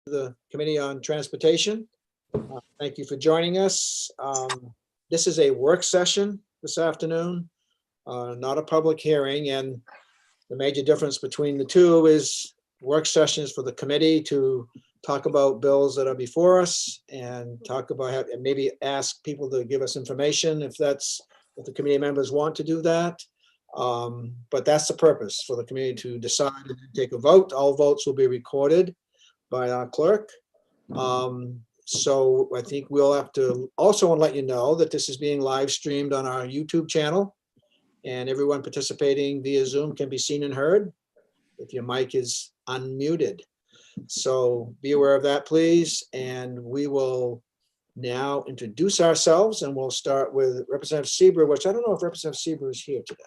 the Committee on Transportation. Thank you for joining us. This is a work session this afternoon, not a public hearing. And the major difference between the two is work sessions for the committee to talk about bills that are before us and talk about, and maybe ask people to give us information if the committee members want to do that. But that's the purpose, for the committee to decide and take a vote. All votes will be recorded by our clerk. So I think we'll have to also let you know that this is being live streamed on our YouTube channel, and everyone participating via Zoom can be seen and heard if your mic is unmuted. So be aware of that, please. And we will now introduce ourselves, and we'll start with Representative Seaver, which I don't know if Representative Seaver is here today.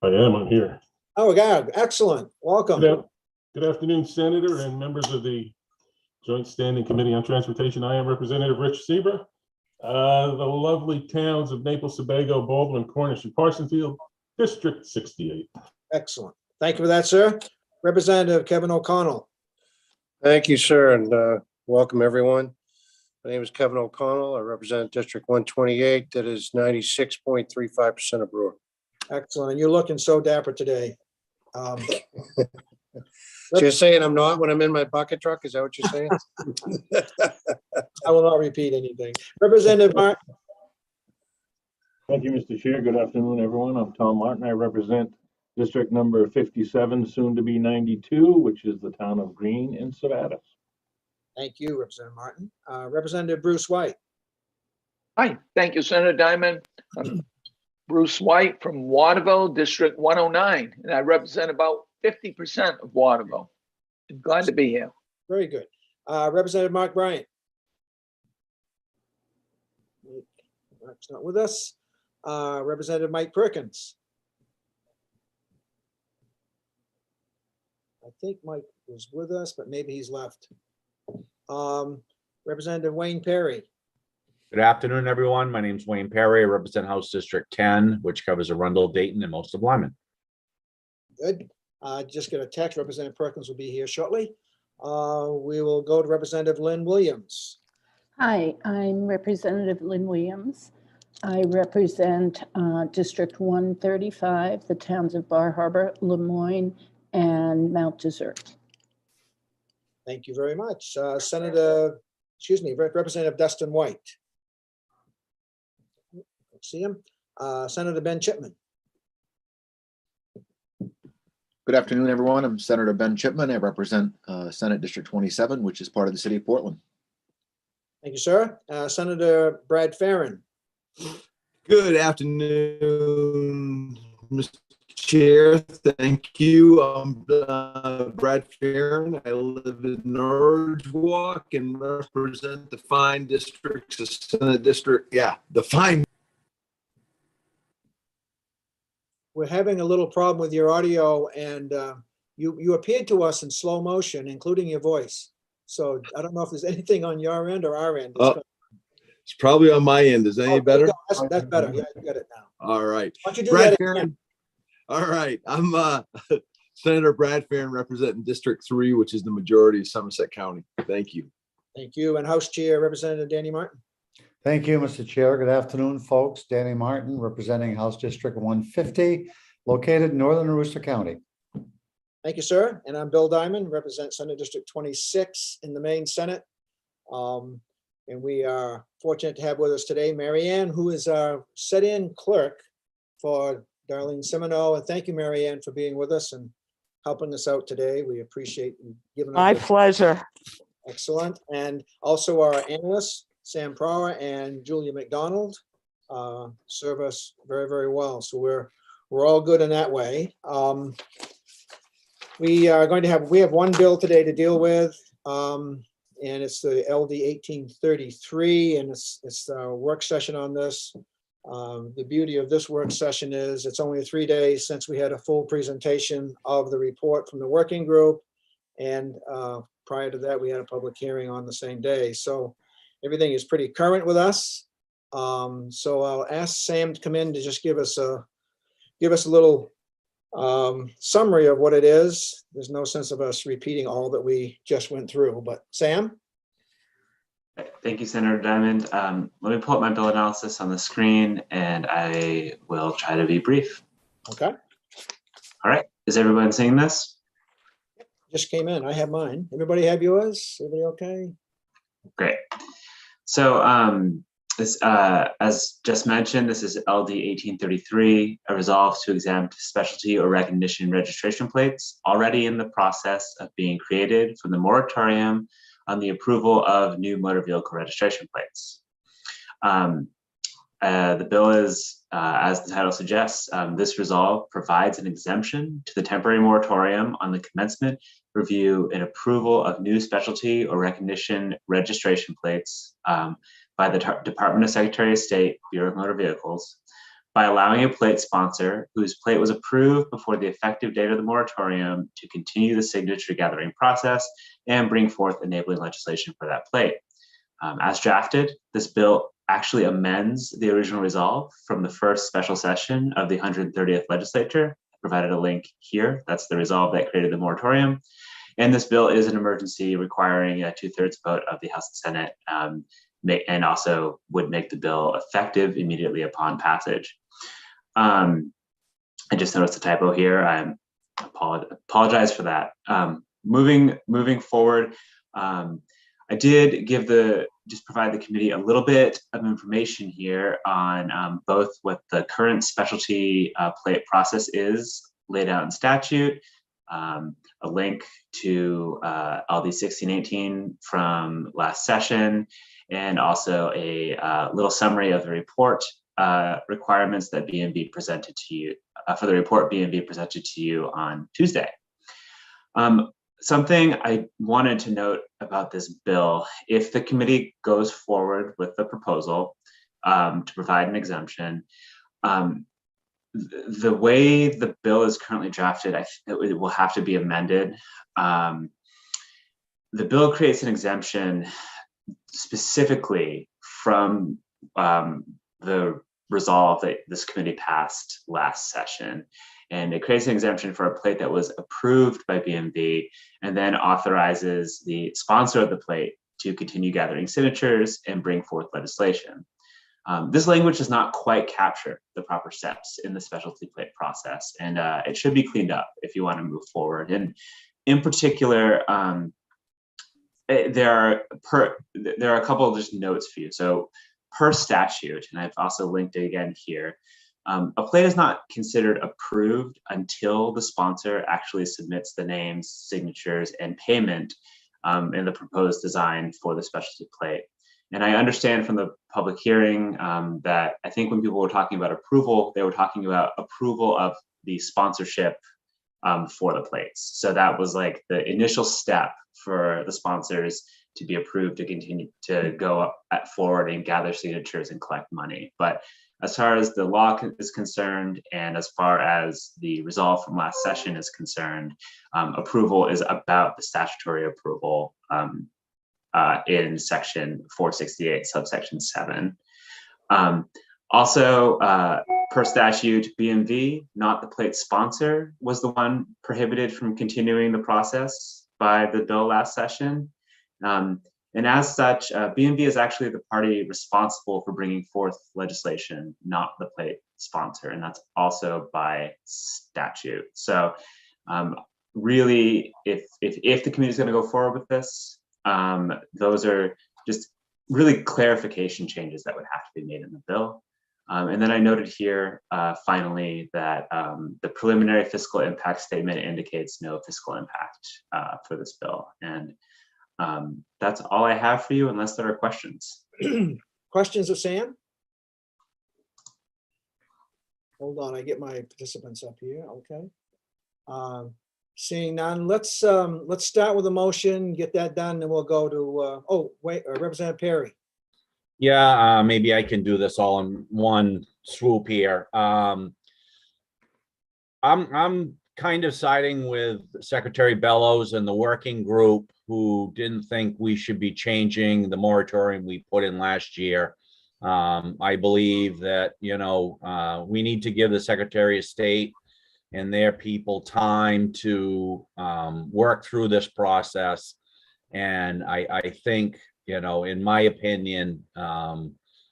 I am. I'm here. Oh, God. Excellent. Welcome. Good afternoon, Senator and members of the Joint Standing Committee on Transportation. I am Representative Rich Seaver. The lovely towns of Naples, Sebago, Baldwin, Cornish, and Parsonsfield, District 68. Excellent. Thank you for that, sir. Representative Kevin O'Connell. Thank you, sir, and welcome everyone. My name is Kevin O'Connell. I represent District 128. That is 96.35% of Brewer. Excellent. And you're looking so dapper today. So you're saying I'm not when I'm in my bucket truck? Is that what you're saying? I will not repeat anything. Representative Martin. Thank you, Mr. Chair. Good afternoon, everyone. I'm Tom Martin. I represent District number 57, soon to be 92, which is the town of Green in Serratus. Thank you, Representative Martin. Representative Bruce White. Hi, thank you, Senator Diamond. I'm Bruce White from Waterville, District 109, and I represent about 50% of Waterville. I'm glad to be here. Very good. Representative Mark Bryant. Mark's not with us. Representative Mike Perkins. I think Mike was with us, but maybe he's left. Representative Wayne Perry. Good afternoon, everyone. My name is Wayne Perry. I represent House District 10, which covers Arundel, Dayton, and most of Lyman. Good. Just get a text. Representative Perkins will be here shortly. We will go to Representative Lynn Williams. Hi, I'm Representative Lynn Williams. I represent District 135, the towns of Bar Harbor, Lemoyne, and Mount Desert. Thank you very much. Representative Dustin White. Let's see him. Senator Ben Chipman. Good afternoon, everyone. I'm Senator Ben Chipman. I represent Senate District 27, which is part of the city of Portland. Thank you, sir. Senator Brad Farron. Good afternoon, Mr. Chair. Thank you. I'm Brad Farron. I live in Norwalk and represent the fine districts of Senate District. Yeah, the fine. We're having a little problem with your audio, and you appeared to us in slow motion, including your voice. So I don't know if there's anything on your end or our end. It's probably on my end. Is that any better? That's better. Yeah, you got it now. All right. Why don't you do Brad that Farron. again? All right. I'm Senator Brad Farron representing District 3, which is the majority of Somerset County. Thank you. Thank you. And House Chair Representative Danny Martin. Thank you, Mr. Chair. Good afternoon, folks. Danny Martin, representing House District 150, located in northern Aroostook County. Thank you, sir. And I'm Bill Diamond, represent Senate District 26 in the Maine Senate. And we are fortunate to have with us today Mary Ann, who is our set-in clerk for Darlene Semino. And thank you, Mary Ann, for being with us and helping us out today. We appreciate you giving us. My pleasure. Excellent. And also our analysts, Sam Prower and Julia McDonald, serve us very, very well. So we're all good in that way. We have one bill today to deal with, and it's the LD 1833, and it's a work session on this. The beauty of this work session is it's only 3 days since we had a full presentation of the report from the working group, and prior to that, we had a public hearing on the same day. So everything is pretty current with us. So I'll ask Sam to come in to just give us a little summary of what it is. There's no sense of us repeating all that we just went through, but Sam? Thank you, Senator Diamond. Let me pull up my bill analysis on the screen and I will try to be brief. Okay, All right, is everyone seeing this? just came in. I have mine. Everybody have yours? Everybody okay? Great. So this, as just mentioned, this is LD 1833, a resolve to exempt specialty or recognition registration plates already in the process of being created from the moratorium on the approval of new motor vehicle registration plates. The bill is, as the title suggests, this resolve provides an exemption to the temporary moratorium on the commencement, review, and approval of new specialty or recognition registration plates by the Department of Secretary of State, Bureau of Motor Vehicles, by allowing a plate sponsor whose plate was approved before the effective date of the moratorium to continue the signature gathering process and bring forth enabling legislation for that plate. As drafted, this bill actually amends the original resolve from the first special session of the 130th legislature. I provided a link here. That's the resolve that created the moratorium. And this bill is an emergency requiring a 2/3 vote of the House and Senate, and also would make the bill effective immediately upon passage. I just noticed a typo here. I apologize for that. Moving forward, I did just provide the committee a little bit of information here on both what the current specialty plate process is laid out in statute, a link to LD 1618 from last session, and also a little summary of the report requirements that B&B presented to you for the report B&B presented to you on Tuesday. Something I wanted to note about this bill, if the committee goes forward with the proposal to provide an exemption, the way the bill is currently drafted, it will have to be amended. The bill creates an exemption specifically from the resolve that this committee passed last session. And it creates an exemption for a plate that was approved by B&B and then authorizes the sponsor of the plate to continue gathering signatures and bring forth legislation. This language does not quite capture the proper steps in the specialty plate process, and it should be cleaned up if you want to move forward. And in particular, there are a couple of just notes for you. So per statute, and I've also linked it again here, a plate is not considered approved until the sponsor actually submits the names, signatures, and payment in the proposed design for the specialty plate. And I understand from the public hearing that I think when people were talking about approval, they were talking about approval of the sponsorship for the plates. So that was like the initial step for the sponsors to be approved to continue to go forward and gather signatures and collect money. But as far as the law is concerned, and as far as the resolve from last session is concerned, approval is about the statutory approval in section 468, subsection 7. Also, per statute, B&V, not the plate sponsor, was the one prohibited from continuing the process by the bill last session. And as such, B&V is actually the party responsible for bringing forth legislation, not the plate sponsor, and that's also by statute. So really, if the committee is going to go forward with this, those are just really clarification changes that would have to be made in the bill. And then I noted here, finally, that the preliminary fiscal impact statement indicates no fiscal impact for this bill. And that's all I have for you, unless there are questions. Questions of Sam? Hold on, I get my participants up here, okay. Seeing none, let's start with a motion, get that done, then we'll go to, Representative Perry. Yeah, maybe I can do this all in one swoop here. I'm kind of siding with Secretary Bellows and the working group who didn't think we should be changing the moratorium we put in last year. I believe that, we need to give the Secretary of State and their people time to work through this process. And I think, in my opinion,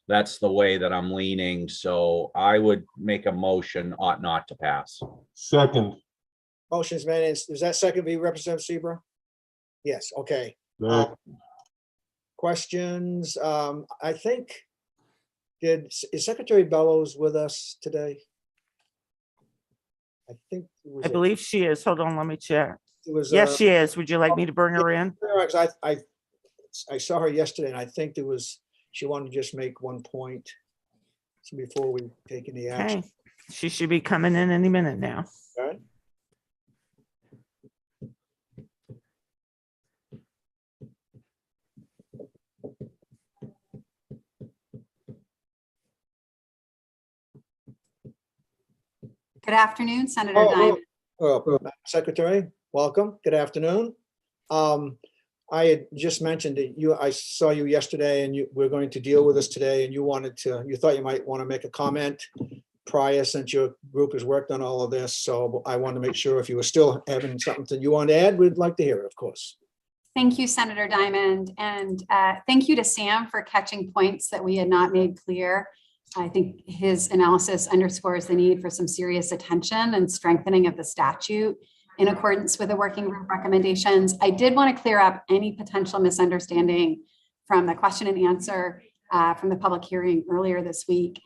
that's the way that I'm leaning. So I would make a motion ought not to pass. Second. Motion's made. Is that second be Representative Seabrook? Yes, okay. That- Questions? I think, is Secretary Bellows with us today? I think. I believe she is. Hold on, let me check. It was, Yes, she is. Would you like me to bring her in? I saw her yesterday and I think she wanted to just make one point before we take any action. Okay, she should be coming in any minute now. All right. Good afternoon, Senator Diamond. Secretary, welcome. Good afternoon. I had just mentioned that I saw you yesterday and we're going to deal with this today, and you thought you might want to make a comment prior, since your group has worked on all of this. So I wanted to make sure if you were still having something you want to add, we'd like to hear it, of course. Thank you, Senator Diamond. And thank you to Sam for catching points that we had not made clear. I think his analysis underscores the need for some serious attention and strengthening of the statute in accordance with the working group recommendations. I did want to clear up any potential misunderstanding from the question and answer from the public hearing earlier this week.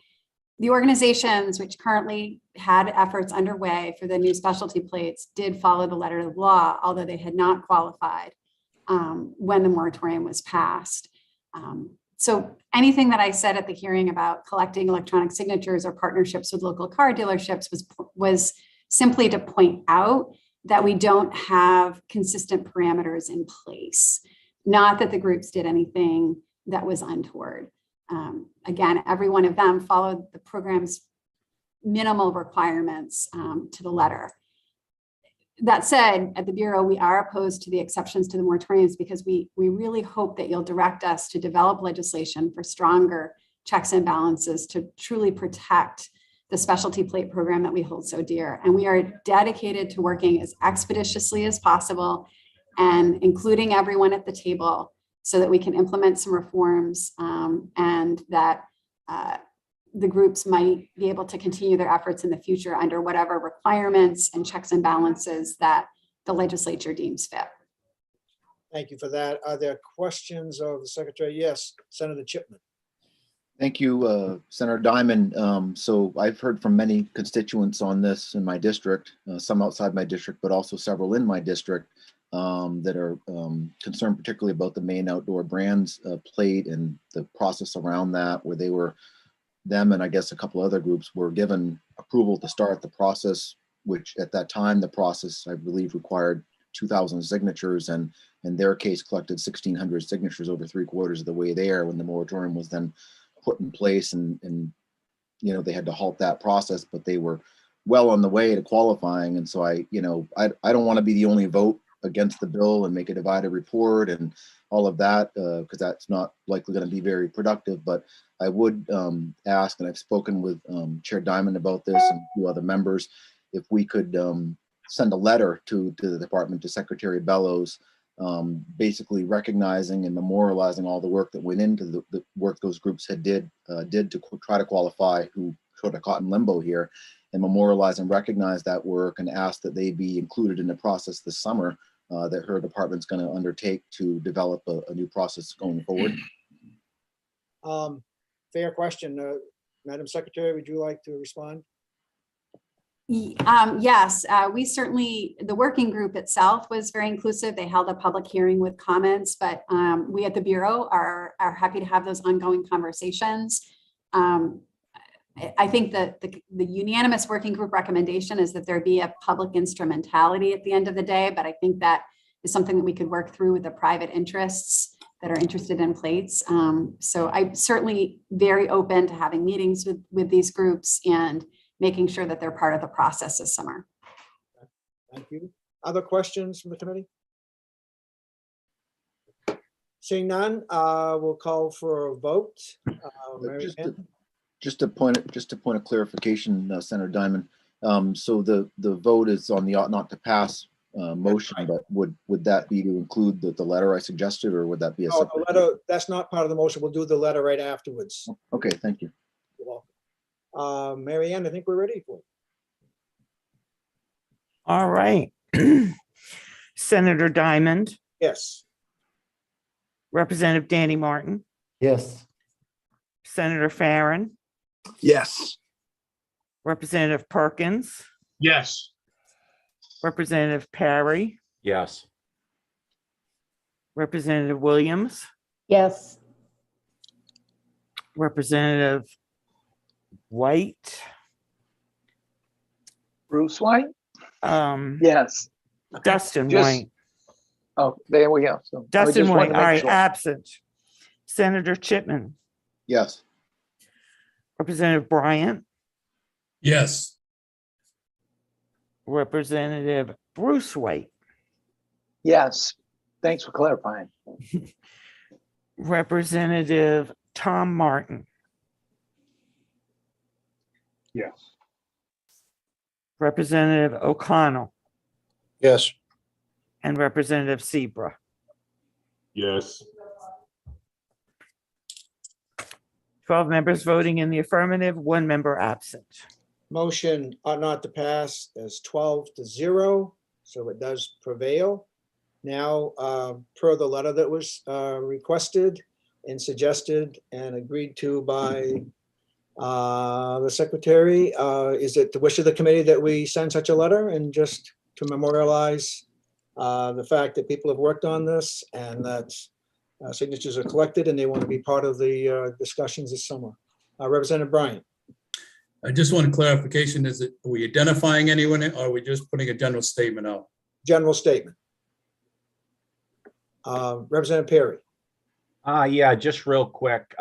The organizations which currently had efforts underway for the new specialty plates did follow the letter of the law, although they had not qualified when the moratorium was passed. So anything that I said at the hearing about collecting electronic signatures or partnerships with local car dealerships was simply to point out that we don't have consistent parameters in place. Not that the groups did anything that was untoward. Again, every one of them followed the program's minimal requirements to the letter. That said, at the Bureau, we are opposed to the exceptions to the moratoriums because we really hope that you'll direct us to develop legislation for stronger checks and balances to truly protect the specialty plate program that we hold so dear. And we are dedicated to working as expeditiously as possible and including everyone at the table so that we can implement some reforms and that the groups might be able to continue their efforts in the future under whatever requirements and checks and balances that the legislature deems fit. Thank you for that. Are there questions of the Secretary? Yes, Senator Chipman. Thank you, Senator Diamond. So I've heard from many constituents on this in my district, some outside my district, but also several in my district that are concerned particularly about the Maine Outdoor Brands plate and the process around that, where them and I guess a couple other groups were given approval to start the process, which at that time, the process, I believe, required 2,000 signatures, and in their case collected 1,600 signatures over 3/4 of the way there when the moratorium was then put in place, and they had to halt that process, but they were well on the way to qualifying. And so I don't want to be the only vote against the bill and make a divided report and all of that, because that's not likely going to be very productive. But I would ask, and I've spoken with Chair Diamond about this and a few other members, if we could send a letter to the department, to Secretary Bellows, basically recognizing and memorializing all the work that went into the work those groups did to try to qualify, who sort of caught in limbo here, and memorialize and recognize that work and ask that they be included in the process this summer that her department's going to undertake to develop a new process going forward. Fair question. Madam Secretary, would you like to respond? Yes, we certainly, the working group itself was very inclusive. They held a public hearing with comments, but we at the Bureau are happy to have those ongoing conversations. I think that the unanimous working group recommendation is that there be a public instrumentality at the end of the day, but I think that is something that we could work through with the private interests that are interested in plates. So I'm certainly very open to having meetings with these groups and making sure that they're part of the process this summer. Thank you. Other questions from the committee? Seeing none, we'll call for a vote. Mary Ann? Just a point of clarification, Senator Diamond. So the vote is on the ought not to pass motion, but would that be to include the letter I suggested, or would that be a No, the separate? letter, that's not part of the motion. We'll do the letter right afterwards. Okay, thank you. You're welcome. Mary Ann, I think we're ready for it. All right. Senator Diamond, Yes. Representative Danny Martin, Yes. Senator Farren, Yes. Representative Perkins, Yes. Representative Perry, Yes. Representative Williams, Yes. Representative White, Bruce White? Yes. Dustin Just- White, Oh, there we go. So I Dustin just wanted White, to all make right, sure. absent. Senator Chipman, Yes. Representative Bryant, Yes. Representative Bruce White, Yes. Thanks for clarifying. Representative Tom Martin, Yes. Representative O'Connell, Yes. and Representative Seabra. Yes. 12 members voting in the affirmative, 1 member absent. Motion ought not to pass as 12-0, so it does prevail. Now, per the letter that was requested and suggested and agreed to by the secretary, is it the wish of the committee that we send such a letter and just to memorialize the fact that people have worked on this and that signatures are collected and they want to be part of the discussions this summer? Representative Bryant. I just want a clarification. Are we identifying anyone or are we just putting a general statement out? General statement. Representative Perry. Yeah, just real quick.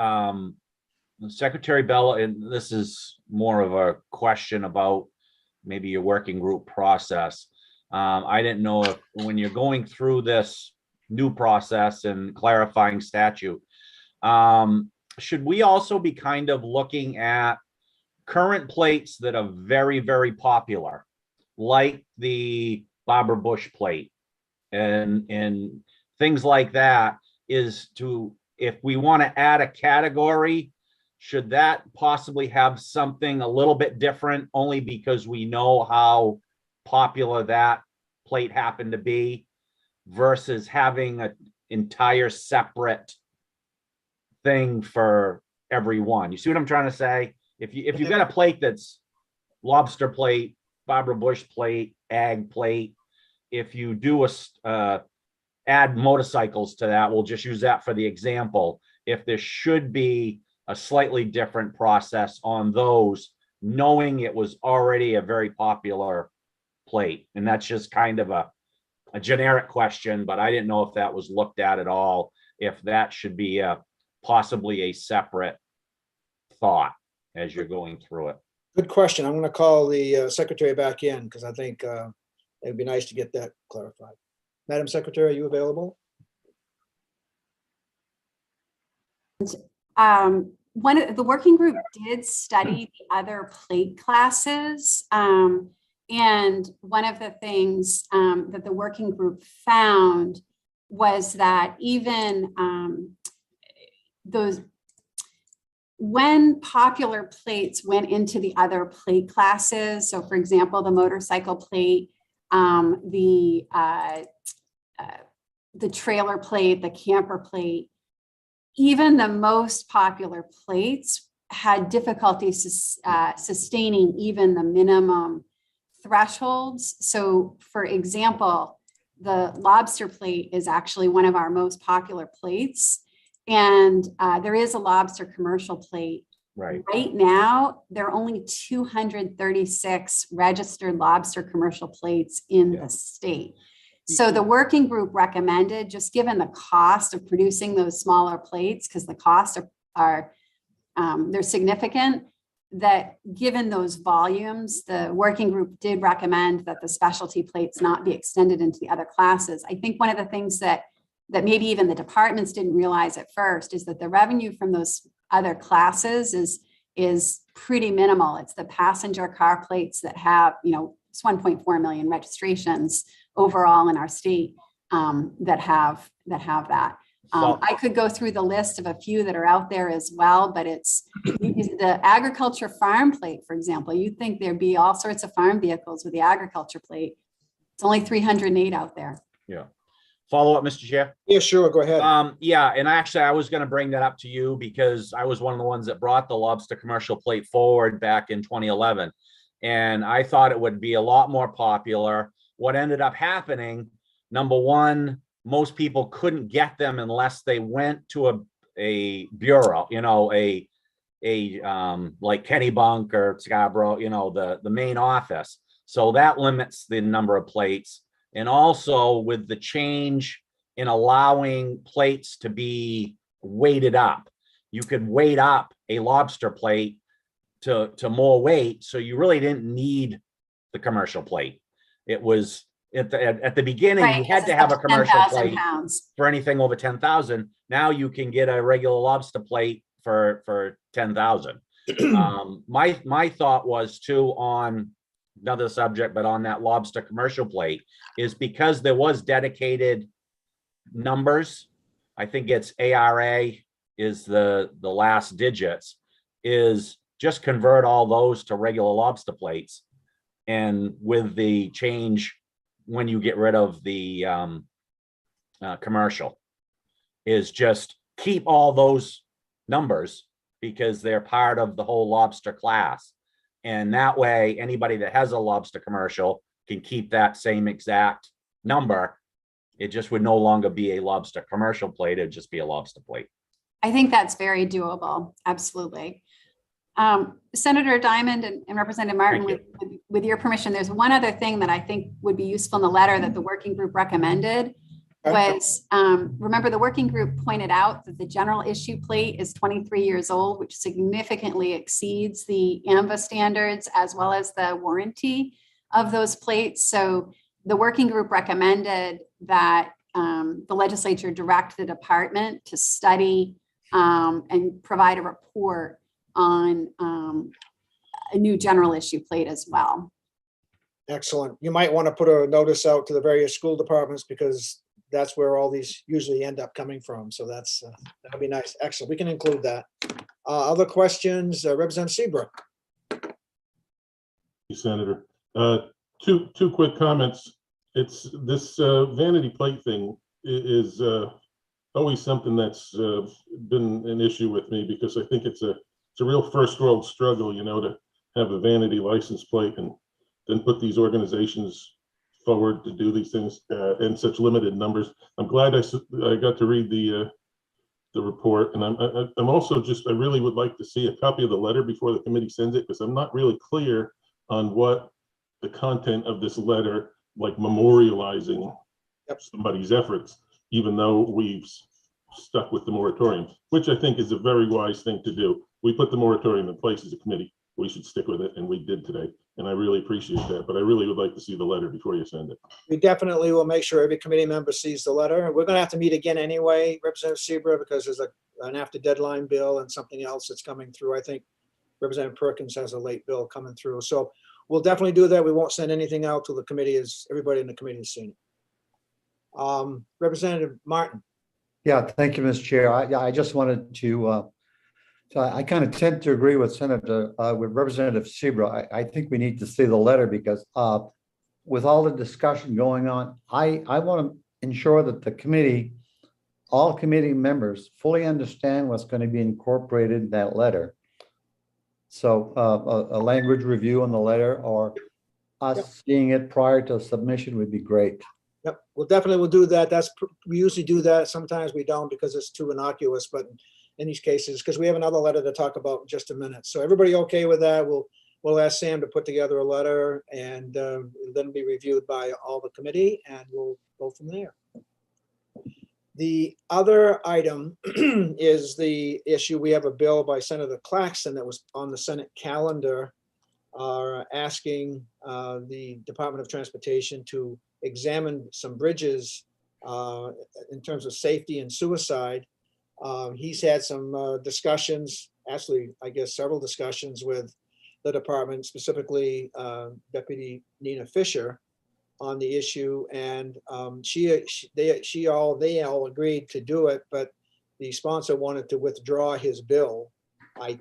Secretary Bell, and this is more of a question about maybe your working group process. I didn't know if when you're going through this new process and clarifying statute, should we also be kind of looking at current plates that are very, very popular, like the Barbara Bush plate and things like that, is to, if we want to add a category, should that possibly have something a little bit different, only because we know how popular that plate happened to be, versus having an entire separate thing for everyone? You see what I'm trying to say? If you've got a plate that's lobster plate, Barbara Bush plate, ag plate, if you do add motorcycles to that, we'll just use that for the example. If there should be a slightly different process on those, knowing it was already a very popular plate. And that's just kind of a generic question, but I didn't know if that was looked at all, if that should be possibly a separate thought as you're going through it. Good question. I'm going to call the secretary back in because I think it'd be nice to get that clarified. Madam Secretary, are you available? The working group did study the other plate classes. And one of the things that the working group found was that even when popular plates went into the other plate classes, so for example, the motorcycle plate, the trailer plate, the camper plate, even the most popular plates had difficulty sustaining even the minimum thresholds. So for example, the lobster plate is actually one of our most popular plates. And there is a lobster commercial plate. Right. Right now, there are only 236 registered lobster commercial plates in the state. So the working group recommended, just given the cost of producing those smaller plates, because the costs are they're significant, that given those volumes, the working group did recommend that the specialty plates not be extended into the other classes. I think one of the things that maybe even the departments didn't realize at first is that the revenue from those other classes is pretty minimal. It's the passenger car plates that have, it's 1.4 million registrations overall in our state that have that. I could go through the list of a few that are out there as well, but it's the agriculture farm plate, for example. You'd think there'd be all sorts of farm vehicles with the agriculture plate. It's only 308 out there. Yeah. Follow up, Mr. Chair. Yeah, sure, go ahead. Yeah, and actually I was going to bring that up to you because I was one of the ones that brought the lobster commercial plate forward back in 2011. And I thought it would be a lot more popular. What ended up happening, number one, most people couldn't get them unless they went to a bureau, like Kennebunk or Scarborough, the main office. So that limits the number of plates. And also with the change in allowing plates to be weighted up, you could weight up a lobster plate to more weight. So you really didn't need the commercial plate. It was at the beginning, you had to have a commercial plate for anything over 10,000. Now you can get a regular lobster plate for 10,000. My thought was too, on another subject, but on that lobster commercial plate, is because there was dedicated numbers. I think it's ARA is the last digits, is just convert all those to regular lobster plates. And with the change, when you get rid of the commercial, is just keep all those numbers because they're part of the whole lobster class. And that way, anybody that has a lobster commercial can keep that same exact number. It just would no longer be a lobster commercial plate. It'd just be a lobster plate. I think that's very doable. Absolutely. Senator Diamond and Representative Martin, with your permission, there's one other thing that I think would be useful in the letter that the working group recommended was, remember the working group pointed out that the general issue plate is 23 years old, which significantly exceeds the AMVA standards as well as the warranty of those plates. So the working group recommended that the legislature direct the department to study and provide a report on a new general issue plate as well. Excellent. You might want to put a notice out to the various school departments because that's where all these usually end up coming from. So that'd be nice. Excellent. We can include that. Other questions, Representative Seabrook? Senator. Two quick comments. It's this vanity plate thing is always something that's been an issue with me because I think it's a real first world struggle, to have a vanity license plate and then put these organizations forward to do these things in such limited numbers. I'm glad I got to read the report, and I'm also I really would like to see a copy of the letter before the committee sends it because I'm not really clear on what the content of this letter, like memorializing somebody's efforts, even though we've stuck with the moratorium, which I think is a very wise thing to do. We put the moratorium in place as a committee. We should stick with it, and we did today. And I really appreciate that, but I really would like to see the letter before you send it. We definitely will make sure every committee member sees the letter. We're going to have to meet again anyway, Representative Seabrook, because there's an after deadline bill and something else that's coming through. I think Representative Perkins has a late bill coming through. So we'll definitely do that. We won't send anything out till everybody in the committee has seen it. Representative Martin. Yeah, thank you, Mr. Chair. I just wanted to, so I kind of tend to agree with with Representative Seabrook. I think we need to see the letter because with all the discussion going on, I want to ensure that all committee members fully understand what's going to be incorporated in that letter. So a language review on the letter or us seeing it prior to submission would be great. Yep, we'll definitely do that. We usually do that. Sometimes we don't because it's too innocuous, but in these cases, because we have another letter to talk about in just a minute. So everybody okay with that? We'll ask Sam to put together a letter and then be reviewed by all the committee and we'll go from there. The other item is the issue. We have a bill by Senator Claxton that was on the Senate calendar asking the Department of Transportation to examine some bridges in terms of safety and suicide. He's had some discussions actually, I guess, several discussions with the department, specifically Deputy Nina Fisher, on the issue, and they all agreed to do it, but the sponsor wanted to withdraw his bill. I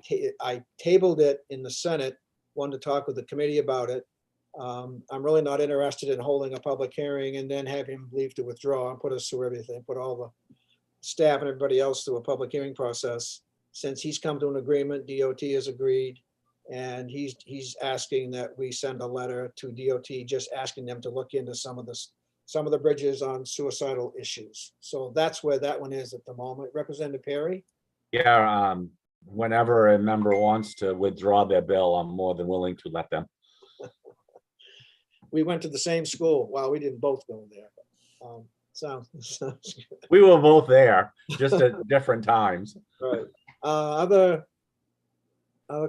tabled it in the Senate, wanted to talk with the committee about it. I'm really not interested in holding a public hearing and then have him leave to withdraw and put us through everything, put all the staff and everybody else through a public hearing process. Since he's come to an agreement, DOT has agreed, and he's asking that we send a letter to DOT, just asking them to look into some of the bridges on suicidal issues. So that's where that one is at the moment. Representative Perry? Yeah, whenever a member wants to withdraw their bill, I'm more than willing to let them. We went to the same school. Well, we didn't both go there. But, sounds good. We were both there, just at different times. Right. Other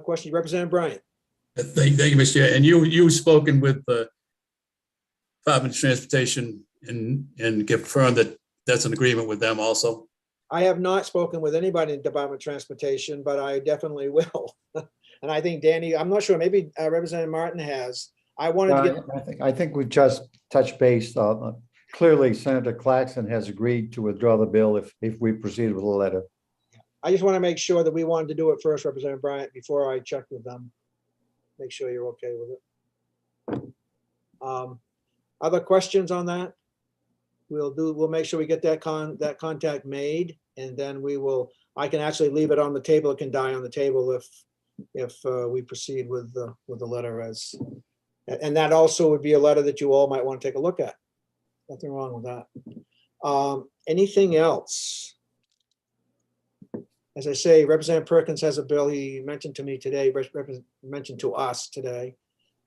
questions? Representative Bryant? Thank you, Mr. Chair. And you've spoken with the Department of Transportation and confirmed that that's an agreement with them also? I have not spoken with anybody in Department of Transportation, but I definitely will. And I think Danny, I'm not sure, maybe Representative Martin has. I wanted to get. I think we just touched base. Clearly, Senator Claxton has agreed to withdraw the bill if we proceed with the letter. I just want to make sure that we wanted to do it first, Representative Bryant, before I check with them. Make sure you're okay with it. Other questions on that? We'll make sure we get that contact made, and then I can actually leave it on the table. It can die on the table if we proceed with the letter as, and that also would be a letter that you all might want to take a look at. Nothing wrong with that. Anything else? As I say, Representative Perkins has a bill he mentioned to me today, mentioned to us today,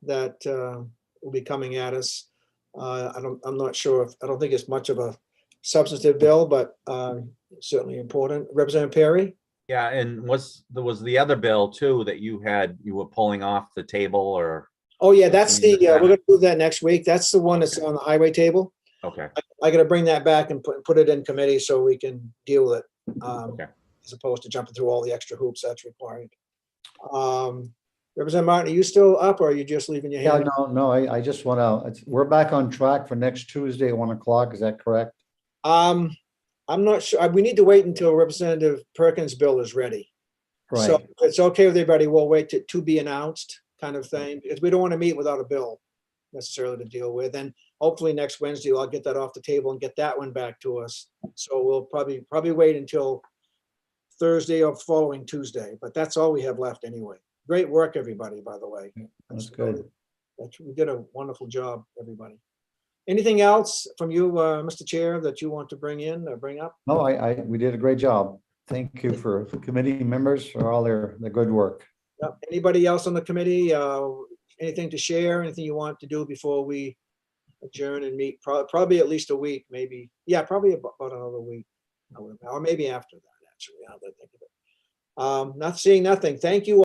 that will be coming at us. I'm not sure I don't think it's much of a substantive bill, but certainly important. Representative Perry? Yeah, and there was the other bill too that you were pulling off the table, or? Oh, yeah, that's we're gonna do that next week. That's the one that's on the highway table. Okay. I gotta bring that back and put it in committee so we can deal with it. Okay. As opposed to jumping through all the extra hoops that's required. Representative Martin, are you still up, or are you just leaving your hand? Yeah, no, I just want to, we're back on track for next Tuesday at 1 o'clock. Is that correct? I'm not sure. We need to wait until Representative Perkins' bill is ready. Right. So if it's okay with everybody, we'll wait to be announced kind of thing, because we don't want to meet without a bill necessarily to deal with. And hopefully next Wednesday, I'll get that off the table and get that one back to us. So we'll probably wait until Thursday or following Tuesday, but that's all we have left anyway. Great work, everybody, by the way. That's good. We did a wonderful job, everybody. Anything else from you, Mr. Chair, that you want to bring in or bring up? No, we did a great job. Thank you for committee members for all their good work. Yep. Anybody else on the committee? Anything to share? Anything you want to do before we adjourn and meet? Probably at least a week, maybe. Yeah, probably about another week, or maybe after that. Actually, now that I think of it. Not seeing nothing. Thank you